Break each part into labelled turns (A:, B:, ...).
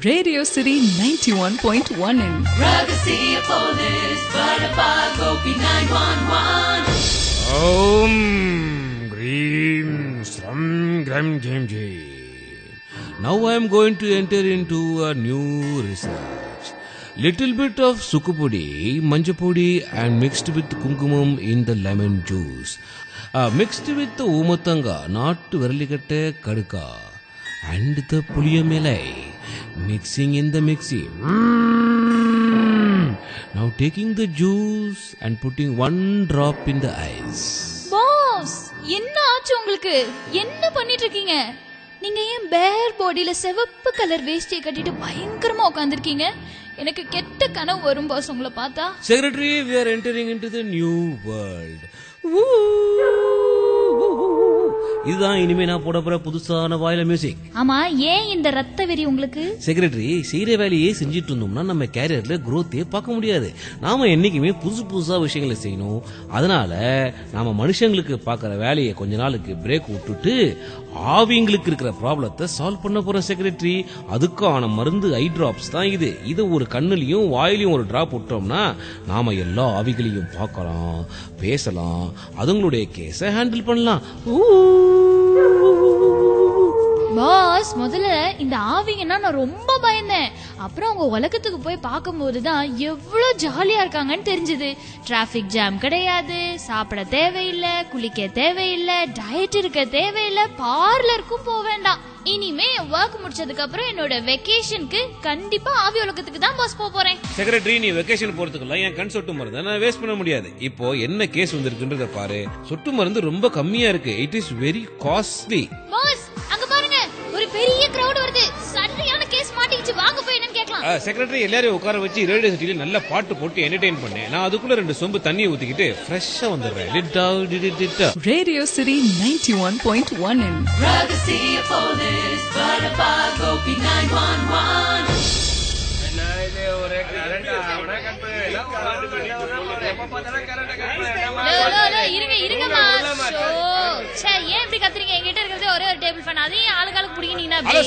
A: Radio City 91.1 in
B: Ragasiya Police, Badapa Gopi 911.
C: Om Grim Sram Gram Jam Jam. Now I am going to enter into a new research. Little bit of sukupudi, manjapudi and mixed with kumkumam in the lemon juice. Mixed with the umatanga, not verligate kadka. And the puliyamelai. Mixing in the mixie. Now taking the juice and putting one drop in the ice.
D: Boss, என்ன ஆச்சு உங்களுக்கு? என்ன பண்ணிட்டு இருக்கீங்க? நீங்க ஏன் பேர் பாடியில சிவப்பு கலர் வேஷ்டியை கட்டிட்டு பயங்கரமா உட்கார்ந்திருக்கீங்க? எனக்கு கெட்ட கனவு வரும் பாஸ் உங்களை பார்த்தா.
C: Secretary, we are entering into the new world. இதுதான் இனிமே நான் போட போற புதுசான வாயில மியூசிக்.
D: ஆமா, ஏன் இந்த ரத்த வெறி உங்களுக்கு?
C: செக்ரட்டரி, செய்யற வேலையே செஞ்சிட்டு இருந்தோம்னா நம்ம கேரியர்ல growth-ஏ பார்க்க முடியாது. நாம என்னைக்குமே புதுசா விஷயங்களை செய்யணும். அதனால நாம மனுஷங்களுக்கு பார்க்கற வேலையை கொஞ்ச நாளுக்கு பிரேக் விட்டுட்டு ஆவிங்களுக்கு இருக்கிற ப்ராப்ளத்தை சால்வ் பண்ண போறோம் செக்ரட்டரி. அதுக்கான மருந்து ஐ டிராப்ஸ் தான் இது. இதை ஒரு கண்ணுலயும் வாயிலையும் ஒரு டிராப் விட்டோம்னா நாம எல்லா ஆவிகளையும் பார்க்கலாம், பேசலாம், அதுங்களுடைய கேஸை ஹேண்டில் பண்ணலாம்.
D: பாஸ், முதல்ல இந்த ஆவிங்கன்னா நான் ரொம்ப பயந்தேன். அப்புறம் அவங்க உலகத்துக்கு போய் பார்க்கும்போது தான் எவ்வளவு ஜாலியா இருக்காங்கன்னு தெரிஞ்சது. டிராபிக் ஜாம் கிடையாது, சாப்பிட தேவையில்லை, குளிக்க தேவையில்லை, டயட் இருக்க தேவையில்லை, பார்லருக்கும் போக வேண்டாம். இனிமே ஒர்க் முடிச்சதுக்கு அப்புறம் என்னோட வெக்கேஷனுக்கு கண்டிப்பா ஆவி உலகத்துக்கு தான் பாஸ் போறேன்.
C: செக்ரட்டரி, நீ வெக்கேஷன் போறதுக்குலாம் என் கண் சொட்டு மருந்து நான் வேஸ்ட் பண்ண முடியாது. இப்போ என்ன கேஸ் வந்திருக்குன்றத பாரு. சொட்டு மருந்து ரொம்ப கம்மியா இருக்கு. It is very costly.
D: Boss, அங்க பாருங்க, ஒரு பெரிய கிரவுட் வருது. சரியான கேஸ் மாட்டிக்கிச்சு. வாங்க போய் என்னன்னு கேட்கலாம்.
C: செக்ரட்டரி, எல்லாரையும் உட்கார வச்சு ரேடியோ சிட்டில நல்ல பாட்டு போட்டு என்டர்டெயின் பண்ணேன். நான் அதுக்குள்ள 2 சொம்பு தண்ணியை ஊத்திக்கிட்டு ஃப்ரெஷ்ஷா வந்துடுறேன்.
A: Radio City 91.1 in
B: Ragasiya Police, Badapa Gopi 911.
D: இருங்கம்மா. ஏன் இப்படி கத்துறீங்க? என்கிட்ட இருக்கிறது ஒரே ஒரு டேபிள் ஃபேன். அதையும் ஆளுகளுக்கு பிடிக்கிட்டீங்கன்னா
C: ஹலோ,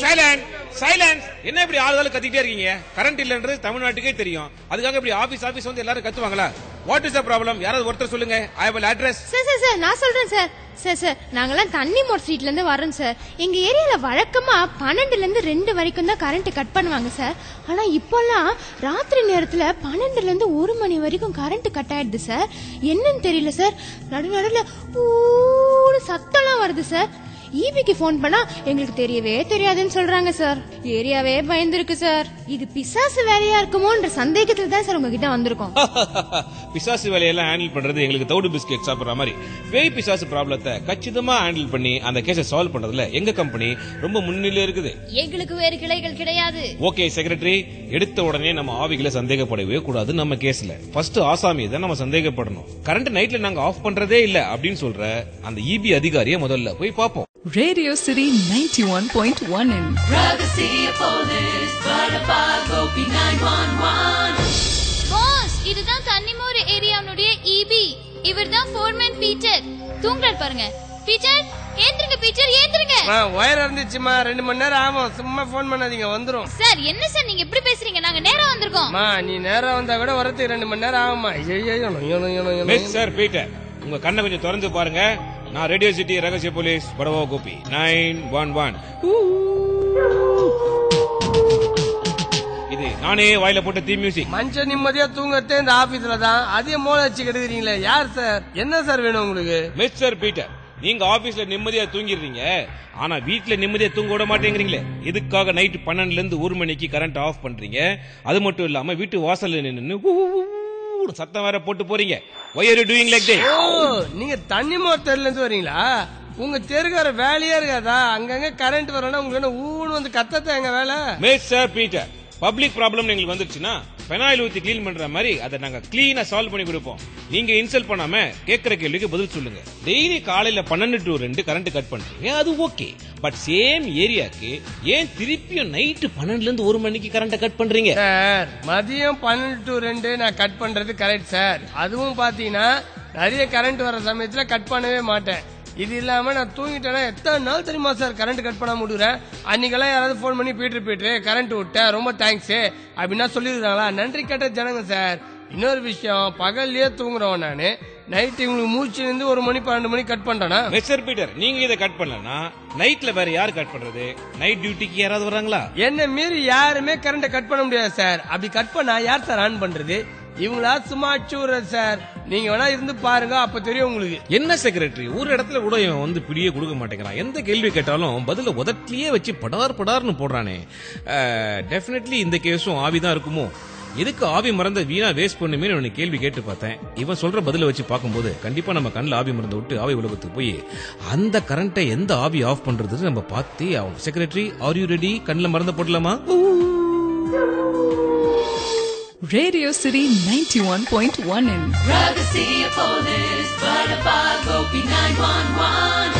C: சைலன்ஸ். என்ன இப்படி ஆளுகளுக்கு கத்திட்டே இருக்கீங்க? கரண்ட் இல்லன்றது தமிழ்நாட்டுக்கே தெரியும். அதுக்காக இப்படி ஆபீஸ் வந்து எல்லாரும் கத்துவாங்களா? What is the problem? யாராவது ஒருத்தர் சொல்லுங்க. I will address.
E: சார் நான் சொல்றேன் சார். சார் நாங்கெல்லாம் தண்ணிமோர் ஸ்ட்ரீட்ல இருந்து வரோம் சார். எங்க ஏரியால வழக்கமா 12ல இருந்து 2 வரைக்கும் தான் கரண்ட் கட் பண்ணுவாங்க சார். ஆனா இப்போல்லாம் ராத்திரி நேரத்துல 12ல இருந்து 1 மணி வரைக்கும் கரண்ட் கட் ஆயிடுது சார். என்னன்னு தெரியல சார். நடுநடுல சத்தம்லாம் வருது சார். ஈபிக்கு போன் பண்ணா எங்களுக்கு தெரியவே தெரியாதுன்னு சொல்றாங்க சார். ஏரியாவே பயந்துருக்கு சார். இது பிசாசு வேலையா இருக்குமோன்ற சந்தேகத்துல தான் சார் உங்ககிட்ட வந்திருக்கோம்.
C: பிசாசு வேலையெல்லாம் ஹேண்டில் பண்றது எங்களுக்கு தவிடு பிஸ்கெட் சாப்பிடுற மாதிரி. பேய் பிசாசு ப்ராப்ளத்தை கச்சிதமா ஹேண்டில் பண்ணி அந்த கேஸை சால்வ் பண்றதுல எங்க கம்பெனி ரொம்ப முன்னிலை இருக்குது.
D: எங்களுக்கு வேறு கிளைகள் கிடையாது.
C: ஓகே செக்ரட்டரி, எடுத்த உடனே நம்ம ஆவிகளை சந்தேகப்படவே கூடாது. நம்ம கேஸ்ல ஃபர்ஸ்ட் ஆசாமியை தான் நம்ம சந்தேகப்படணும். கரண்ட் நைட்ல நாங்க ஆஃப் பண்றதே இல்ல அப்படின்னு சொல்ற அந்த இபி அதிகாரியை முதல்ல போய் பார்ப்போம்.
A: Radio City 91.1 in
B: Ragasiya Police, Badapa Gopi 911.
D: Pass, இதுதான் தண்ணிமோர் ஏரியாவுடைய ஈபி. இவர்தான் ஃபோர்மேன் பீட்டர். தூங்குறார் பாருங்க. பீட்டர், ஏந்திருங்க. பீட்டர், ஏந்திருங்க.
F: வயர் இருந்துச்சுமா, 2 மணி நேரம் ஆகும். சும்மா போன் பண்ணாதீங்க, வந்துரும்.
D: சார், என்ன சார் நீங்க இப்படி பேசுறீங்க? நாங்க நேரா வந்திருக்கோம்.
F: நீ நேரம் வந்தா கூட வரதுக்கு 2 மணி நேரம் ஆகுமா?
C: மிஸ்டர் பீட்டர், உங்க கண்ணை கொஞ்சம் திறந்து பாருங்க. நான் ரேடியோ சிட்டி ரகசிய போலீஸ் படவா கோபி 911. இது நானே வாயில போட்ட தீ மியூசிக்.
F: மனுஷன் நிம்மதியா தூங்கத்தே இந்த ஆபீஸ்ல தான். அதையும் மோள வச்சு கெடுக்குறீங்களே. யார் சார்? என்ன சார் வேணும் உங்களுக்கு?
C: மிஸ்டர் பீட்டர், நீங்க ஆபீஸ்ல நிம்மதியா தூங்கிடுறீங்க, ஆனா வீட்டுல நிம்மதியா தூங்க விட மாட்டேங்கிறீங்களே. இதுக்காக நைட் 12ல இருந்து 1 மணிக்கு கரண்ட் ஆஃப் பண்றீங்க. அது மட்டும் இல்லாம வீட்டு வாசல்ல நின்னு சத்தம் வேற போட்டு போறீங்க. Why are you doing like that?
F: நீங்க தண்ணிமோர் தெருல இருந்து வரீங்களா? உங்க தெருக்கார வேலையா இருக்காதா? அங்கங்க கரண்ட் வரணும், உங்களுக்கு ஊன்னு வந்து கத்தத்த எங்க வேலை?
C: மிஸ்டர் பீட்டர், பப்ளிக் ப்ராப்ளம் எங்களுக்கு வந்துருச்சுன்னா பெனாயில் ஊத்தி கிளீன் பண்ற மாதிரி அதை நாங்க கிளீனா சால்வ் பண்ணி கொடுப்போம். நீங்க இன்சல்ட் பண்ணாம கேட்கிற கேள்விக்கு பதில் சொல்லுங்க. டெய்லி காலையில 12 to 2 கரண்ட் கட் பண்றீங்க, அது ஓகே. பட் சேம் ஏரியாக்கு ஏன் திருப்பியும் நைட் 12ல இருந்து 1 மணிக்கு கரண்ட் கட் பண்றீங்க?
F: சார், மதியம் 12 to 2 நான் கட் பண்றது கரெக்ட் சார். அதுவும் பாத்தீங்கன்னா நிறைய கரண்ட் வர சமயத்துல கட் பண்ணவே மாட்டேன். இது இல்லாம நான் தூங்கிட்டேன்னா எத்தனை நாள் தெரியுமா சார் கரண்ட் கட் பண்ணாம விடுறேன். அன்னைக்கெல்லாம் யாராவது போன் பண்ணி பீட்ரு கரண்ட் விட்டேன் ரொம்ப தேங்க்ஸ் அப்படின்னா சொல்லிருக்காங்களா? நன்றி கேட்ட ஜனங்க சார். இன்னொரு விஷயம், பகல்லையே தூங்குறவன் நானு, நைட் இவங்களுக்கு மூச்சு இருந்து 1 மணி 12 மணி கட் பண்றானா?
C: மிஸ்டர் பீட்டர், நீங்க இதை கட் பண்ணலன்னா நைட்ல வேற யார் கட் பண்றது? நைட் டியூட்டிக்கு யாராவது வராங்களா?
F: என்ன மீறி யாருமே கரண்ட கட் பண்ண முடியாது சார். அப்படி கட் பண்ணா யார் சார் ஆன் பண்றது? இவங்களா சும்மா அச்சுறது சார். நீங்க வேணா இருந்து பாருங்க, அப்ப தெரியும் உங்களுக்கு.
C: என்ன செக்ரட்டரி, ஒரு இடத்துல கூட இவன் வந்து பிடியே கொடுக்க மாட்டேங்கிறான். எந்த கேள்வி கேட்டாலும் பதில உதட்டிலேயே வச்சு படார்னு போடுறானே. டெஃபினெட்லி இந்த கேஸும் ஆவிதான் இருக்குமோ? எதுக்கு ஆவி மறந்த வீணா வேஸ்ட் பண்ணுமே உன்னை கேள்வி கேட்டு பார்த்தேன். இவன் சொல்ற பதில வச்சு பார்க்கும்போது கண்டிப்பா நம்ம கண்ணில் ஆவி மறந்து விட்டு ஆவி உலகத்துக்கு போய் அந்த கரண்ட்டை எந்த ஆவி ஆஃப் பண்றது நம்ம பார்த்தே ஆகும். Secretary, are you ready? கண்ணில் மறந்து போடலாமா?
A: Radio City 91.1 in
B: Ragasiya Police, Vadapagopi 911.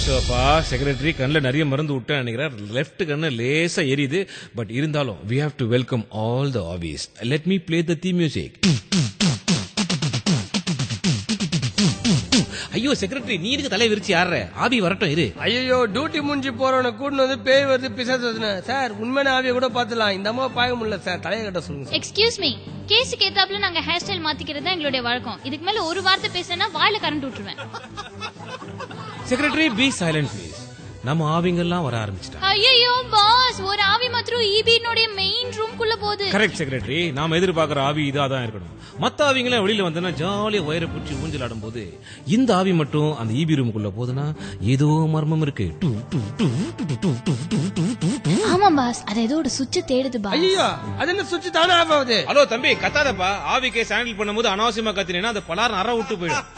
C: சோப்பா secretary, கண்ணில் நிறைய மருந்து விட்டு நினைக்கிறேன். லெஃப்ட் கண்ணு லேசா எரியுது. பட் இருந்தாலும் we have to welcome all the hobbies. Let me play the theme music. ஐயோ செக்ரட்டரி, நீ இதுக்கு தலை விரிச்சு ஆடுற? ஆவி வரட்டும் இரு.
F: ஐயோ, டியூட்டி முடிஞ்சு போறவன கூட்டு வந்து பேய் வருது பிசாசு வருதுன்னு சார். உண்மையான ஆவிய கூட பாத்துலாம். இந்த அம்மா பாக்க முடியல சார். தலையை கட்ட சொல்லுங்க.
D: எக்ஸ்கியூஸ் மீ, கேஸுக்கு ஏத்தாப்புல நாங்க ஹேர் ஸ்டைல் மாத்திக்கிறது தான் எங்களுடைய வழக்கம். இதுக்கு மேல ஒரு வார்த்தை பேசினா வாயில கரண்ட் விட்டுருவேன்.
C: Secretary, be silent please. நம்ம ஆவிங்கெல்லாம் வர ஆரம்பிச்சிட்டாங்க.
D: ஐயோ பாஸ், ஒரு ஆவி மாத்திரம் ஈபினுடைய மெயின் ரூம் குள்ள போகுது.
C: கரெக்ட் செக்ரட்டரி, நாம எதிர்பார்க்கிற ஆவி இதாதான் இருக்கணும். மத்த ஆவிங்கெல்லாம் வெளியில வந்தா ஜாலியா வயிறை பிடிச்சி ஊஞ்சல் ஆடும் போது இந்த ஆவி மட்டும் அந்த ஈபி ரூமுக்குள்ள போதுன்னா ஏதோ மர்மம் இருக்கு.
D: ஆமா பாஸ், அது ஏதோ ஒரு சுவிட்ச் தேடுது பாஸ்.
F: ஐயோ, அது என்ன சுவிட்ச் தானே ஆஃப் ஆகுது?
C: ஹலோ தம்பி, கத்தாதப்பா. ஆவி கேஸ் ஹேண்டில் பண்ணும்போது அனாவசியமா கத்தினேன்னா அது பலாரம் அற விட்டு போயிடும்.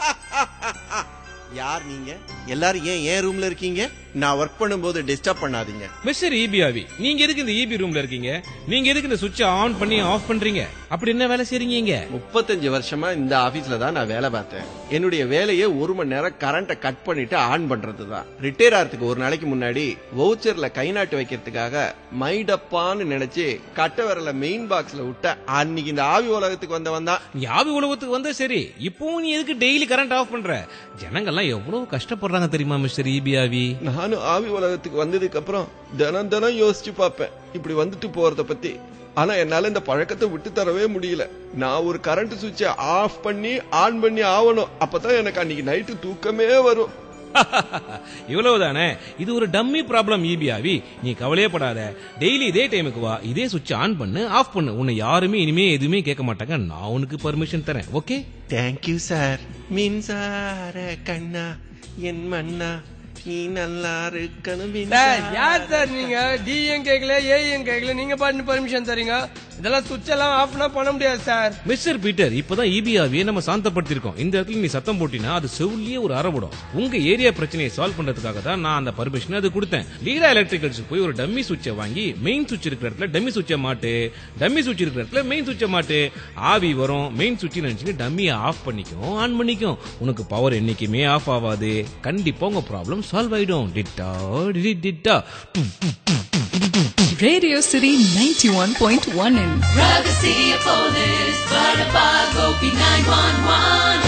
G: யார் நீங்க? எல்லாரும் ஏன் ரூம்ல இருக்கீங்க? நான் ஒர்க் பண்ணும்போது டிஸ்டர்ப் பண்ணாதீங்க.
C: மிஸ்டர் ஈபி ஆவி, நீங்க எதுக்கு இந்த ஈபி ரூம்ல இருக்கீங்க? நீங்க எதுக்கு இந்த சுவிட்ச் ஆன் பண்ணி ஆஃப் பண்றீங்க? அப்படி என்ன வேலை செய்றீங்க இங்க?
G: 35 வருஷமா இந்த ஆபீஸ்ல தான் நான் வேலை பார்த்தேன். என்னுடைய வேலையே 1 மணி நேரம் கரண்ட கட் பண்ணிட்டு ஆன் பண்றதுதான். ரிட்டையர் ஆகிறதுக்கு ஒரு நாளைக்கு முன்னாடி வவுச்சர்ல கை நாட்டு வைக்கிறதுக்காக மைடப்பான்னு நினைச்சு கட்ட விரல மெயின் பாக்ஸ்ல விட்ட அன்னைக்கு இந்த ஆவி உலகத்துக்கு வந்தவன் தான்.
C: நீ ஆவி உலகத்துக்கு வந்தா சரி, இப்போ நீ எதுக்கு டெய்லி கரண்ட் ஆஃப் பண்ற? ஜனங்கள்லாம் எவ்வளவு கஷ்டப்படுறாங்க தெரியுமா மிஸ்டர் ஈபி ஆவி?
G: நானும் ஆவி உலகத்துக்கு வந்ததுக்கு அப்புறம் தினம் யோசிச்சு பார்ப்பேன் இப்படி வந்துட்டு போறத பத்தி. ஆனா என்னால இந்த பழக்கத்தை விட்டு தரவே முடியல. நான் ஒரு கரண்ட் சுவிட்சை ஆஃப் பண்ணி ஆன் பண்ணி ஆகணும். அப்பதான் எனக்கு அன்னைக்கு நைட்டு தூக்கமே வரும்.
C: இவ்வளவுதானே? இது ஒரு டம்மி ப்ராப்ளம் ஈபி ஆவி. நீ கவலையே படாத. டெய்லி இதே டைமுக்கு வா, இதே சுவிட்ச் ஆன் பண்ணு ஆஃப் பண்ணு. உன்னை யாருமே இனிமே எதுவுமே கேட்க மாட்டாங்க. நான் உனக்கு பர்மிஷன் தரேன். ஓகே?
G: Thank you sir. மின்சார கண்ணா என் மண்ணா நீ நல்லா இருக்கணும்.
F: யார் சார் நீங்க? டிஎம் கேக்கல, ஏஎம் கேக்கல, நீங்க பாட்டு பர்மிஷன் தரீங்க? இதெல்லாம் சுவிட்ச் எல்லாம் ஆஃப்னா பண்ண முடியாது சார்.
C: மிஸ்டர் பீட்டர், இப்பதான் ஈபி ஆவியை நம்ம சாந்தப்படுத்திருக்கோம். இந்த இடத்துல நீ சத்தம் போட்டினா அது செவ்லியே ஒரு அறவிடும். உங்க ஏரியா பிரச்சனையை சால்வ் பண்றதுக்காக தான் நான் அந்த பர்மிஷன் அது கொடுத்தேன். லீலா எலக்ட்ரிக்கல்ஸ் போய் ஒரு டம்மி சுவிட்சை வாங்கி மெயின் சுவிட்ச் இருக்கிற இடத்துல டம்மி சுவிட்சை மாட்டு, டம்மி சுவிட்ச் இருக்கிற இடத்துல மெயின் சுவிட்சை மாட்டு. ஆவி வரும், மெயின் சுவிட்ச் நினைச்சு டம்மியை ஆஃப் பண்ணிக்கும், ஆன் பண்ணிக்கும். உனக்கு பவர் என்னைக்குமே ஆஃப் ஆகாது. கண்டிப்பா உங்க ப்ராப்ளம் சால்வ் ஆயிடும். டிட்டா டிட்டா.
A: Radio City 91.1 in
B: Ragasiya Police, Vadapagopi 911.